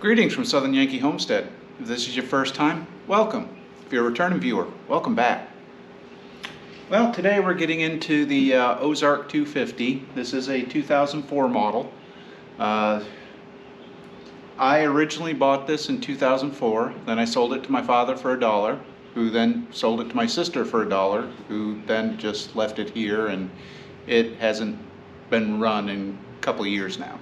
Greetings from Southern Yankee Homestead. If this is your first time, welcome. If you're a returning viewer, welcome back. Well, today we're getting into the Ozark 250. This is a 2004 model. I originally bought this in 2004, then I sold it to my father for $1, who then sold it to my sister for $1, who then just left it here, and it hasn't been run in a couple of years now.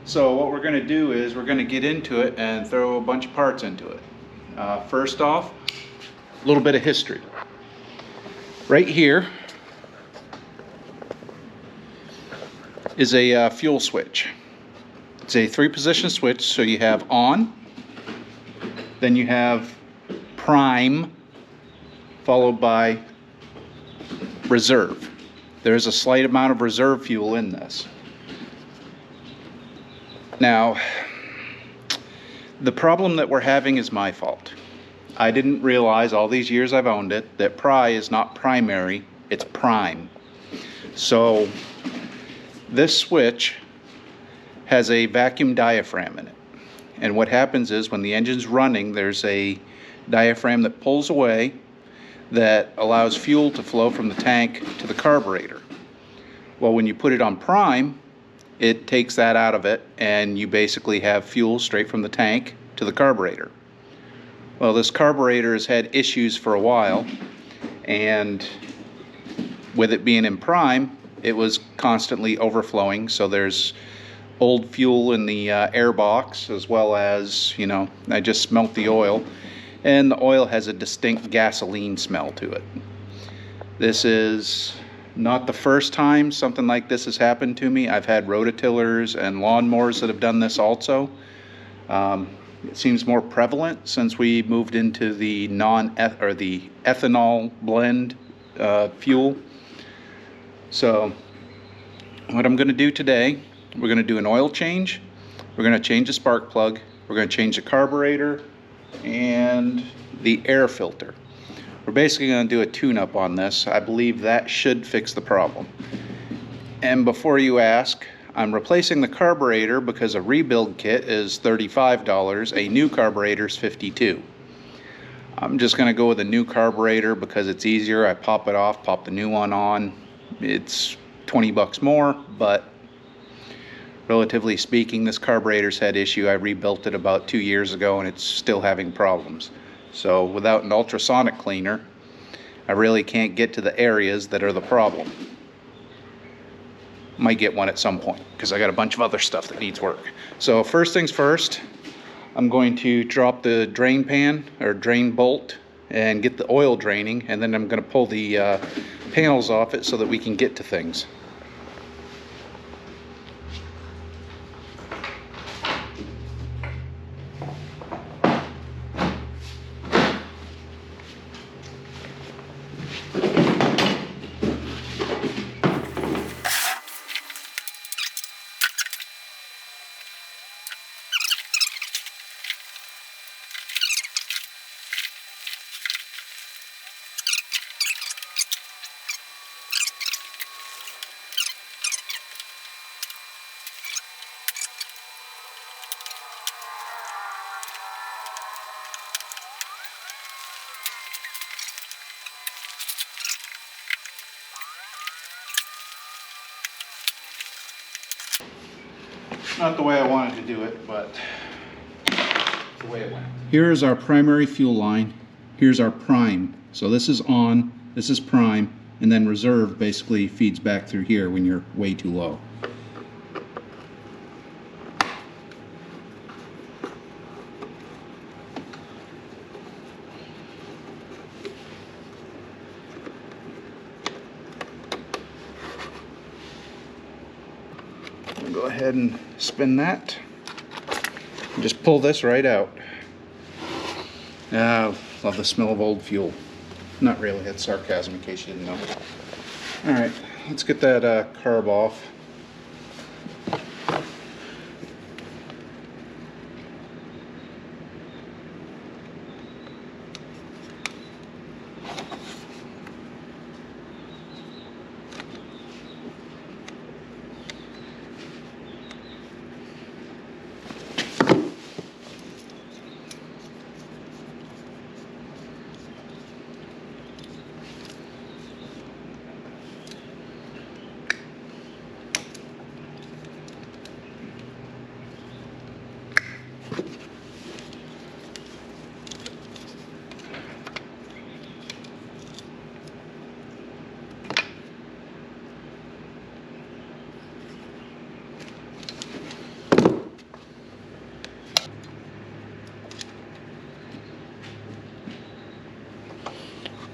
So what we're going to do is we're going to get into it and throw a bunch of parts into it. First off, a little bit of history. Right here is a fuel switch. It's a 3-position switch, so you have on, then you have prime, followed by reserve. There's a slight amount of reserve fuel in this. Now, the problem that we're having is my fault. I didn't realize all these years I've owned it that is not primary, it's prime. So this switch has a vacuum diaphragm in it. And what happens is when the engine's running, there's a diaphragm that pulls away that allows fuel to flow from the tank to the carburetor. Well, when you put it on prime, it takes that out of it, and you basically have fuel straight from the tank to the carburetor. Well, this carburetor has had issues for a while, and with it being in prime, it was constantly overflowing. So there's old fuel in the air box, as well as, I just smelt the oil, and the oil has a distinct gasoline smell to it. This is not the first time something like this has happened to me. I've had rototillers and lawnmowers that have done this also. It seems more prevalent since we moved into the the ethanol blend fuel. So what I'm going to do today, we're going to do an oil change. We're going to change the spark plug. We're going to change the carburetor and the air filter. We're basically going to do a tune-up on this. I believe that should fix the problem. And before you ask, I'm replacing the carburetor because a rebuild kit is $35. A new carburetor is $52. I'm just going to go with a new carburetor because it's easier. I pop it off, pop the new one on. It's 20 bucks more, but relatively speaking, this carburetor's had issue. I rebuilt it about 2 years ago and it's still having problems. So without an ultrasonic cleaner, I really can't get to the areas that are the problem. Might get one at some point because I got a bunch of other stuff that needs work. So first things first, I'm going to drop the drain pan or drain bolt and get the oil draining, and then I'm going to pull the panels off it so that we can get to things. Not the way I wanted to do it, but the way it went. Here is our primary fuel line. Here's our prime. So this is on, this is prime, and then reserve basically feeds back through here when you're way too low. Go ahead and spin that. Just pull this right out. Love the smell of old fuel. Not really, that's sarcasm in case you didn't know. Alright, let's get that carb off.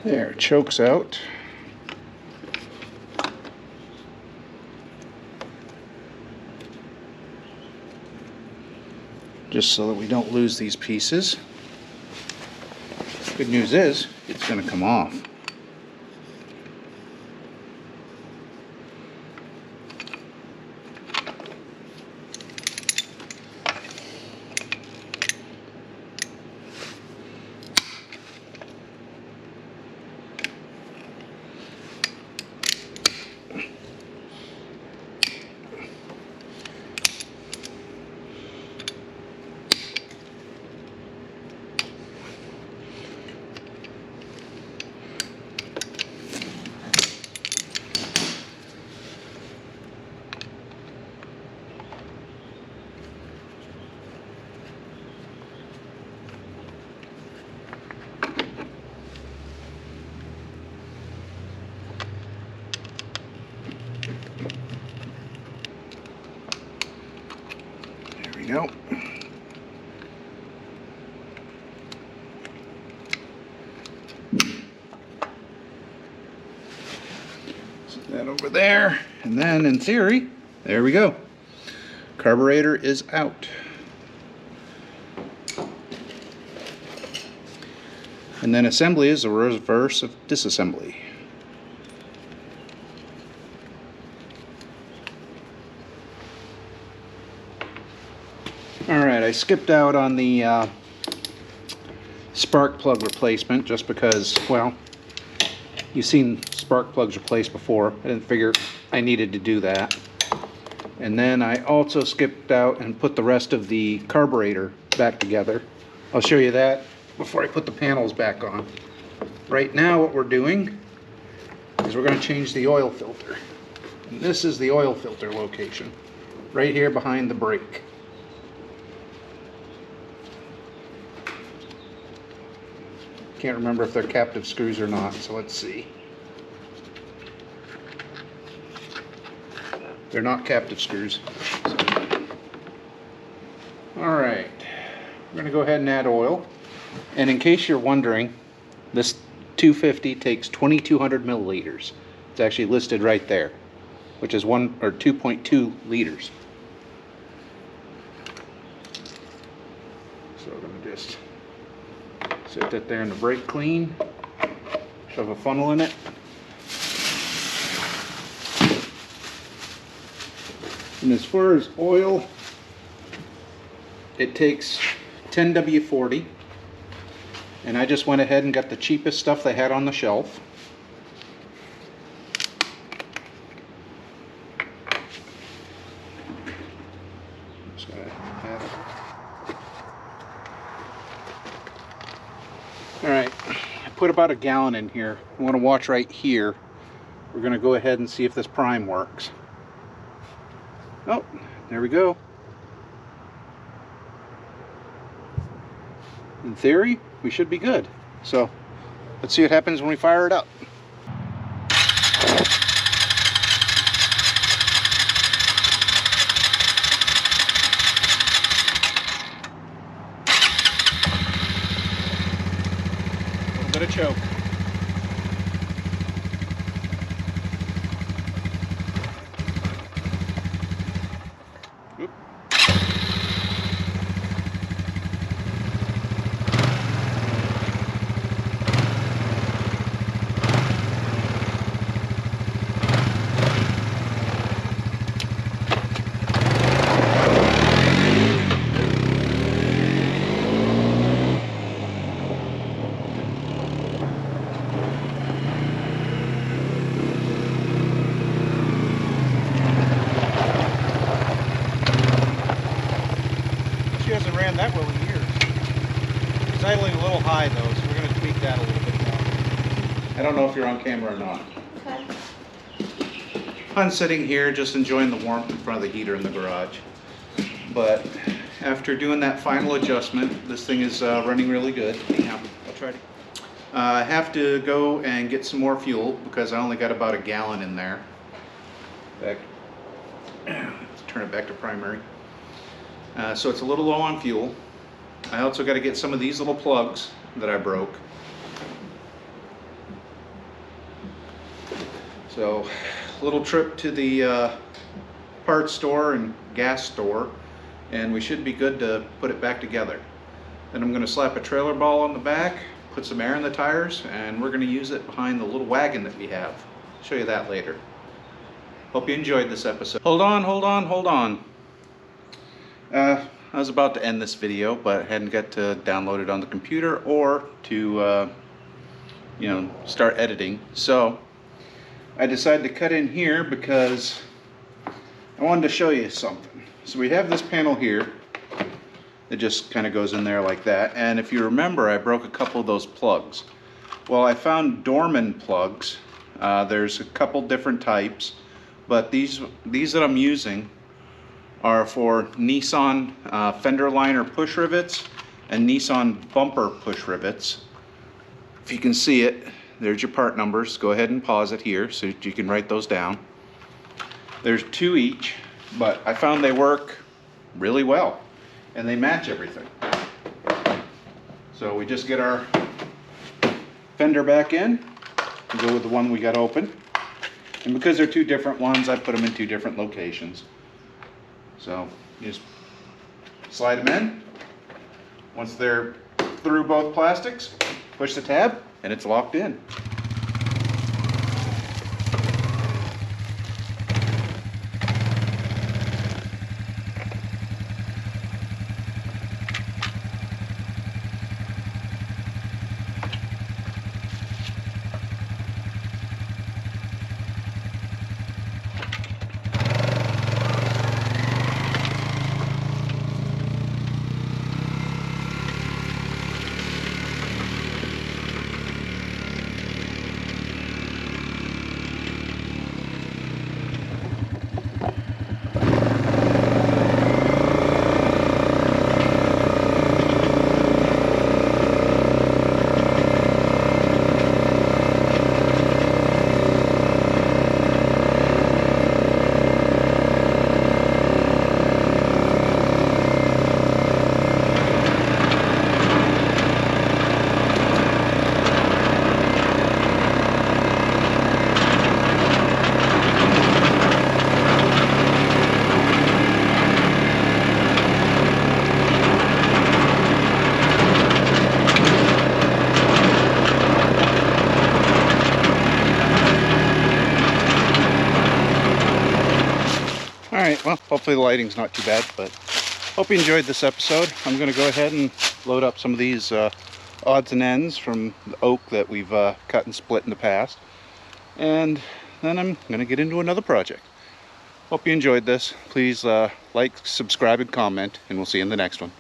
There, chokes out. Just so that we don't lose these pieces. Good news is, it's going to come off. Go. Set that over there, and then in theory, there we go. Carburetor is out. And then assembly is the reverse of disassembly. Alright, I skipped out on the spark plug replacement just because, well, you've seen spark plugs replaced before. I didn't figure I needed to do that. And then I also skipped out and put the rest of the carburetor back together. I'll show you that before I put the panels back on. Right now what we're doing is we're going to change the oil filter. And this is the oil filter location, right here behind the brake. Can't remember if they're captive screws or not, so let's see. They're not captive screws. Alright, we're going to go ahead and add oil. And in case you're wondering, this 250 takes 2,200 milliliters. It's actually listed right there, which is 2.2 liters. So we're going to just set that there in the brake clean, shove a funnel in it. And as far as oil, it takes 10W40, and I just went ahead and got the cheapest stuff they had on the shelf. Just gotta add it. Alright, I put about a gallon in here. I want to watch right here. We're going to go ahead and see if this prime works. Oh, there we go. In theory, we should be good. So, let's see what happens when we fire it up. A little bit of choke. Oop. She hasn't ran that well in years. It's idling a little high though, so we're going to tweak that a little bit more. I don't know if you're on camera or not. Okay. I'm sitting here just enjoying the warmth in front of the heater in the garage. But after doing that final adjustment, this thing is running really good. Anyhow, I'll try to. I have to go and get some more fuel because I only got about a gallon in there. Let's turn it back to primary. So it's a little low on fuel. I also got to get some of these little plugs that I broke. So, little trip to the parts store and gas store, and we should be good to put it back together. Then I'm going to slap a trailer ball on the back, put some air in the tires, and we're going to use it behind the little wagon that we have. I'll show you that later. Hope you enjoyed this episode. Hold on. I was about to end this video, but I hadn't got to download it on the computer or to start editing. So I decided to cut in here because I wanted to show you something. So we have this panel here. It just kind of goes in there like that. And if you remember, I broke a couple of those plugs. Well, I found Dorman plugs. There's a couple different types, but these that I'm using are for Nissan fender liner push rivets and Nissan bumper push rivets. If you can see it, there's your part numbers. Go ahead and pause it here so you can write those down. There's 2 each, but I found they work really well and they match everything. So we just get our fender back in and go with the one we got open. And because they're 2 different ones, I put them in 2 different locations. So you just slide them in. Once they're through both plastics, push the tab and it's locked in. Alright, well, hopefully the lighting's not too bad, but hope you enjoyed this episode. I'm going to go ahead and load up some of these odds and ends from the oak that we've cut and split in the past. And then I'm going to get into another project. Hope you enjoyed this. Please like, subscribe, and comment, and we'll see you in the next one.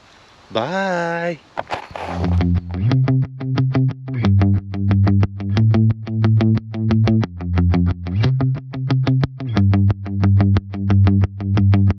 Bye!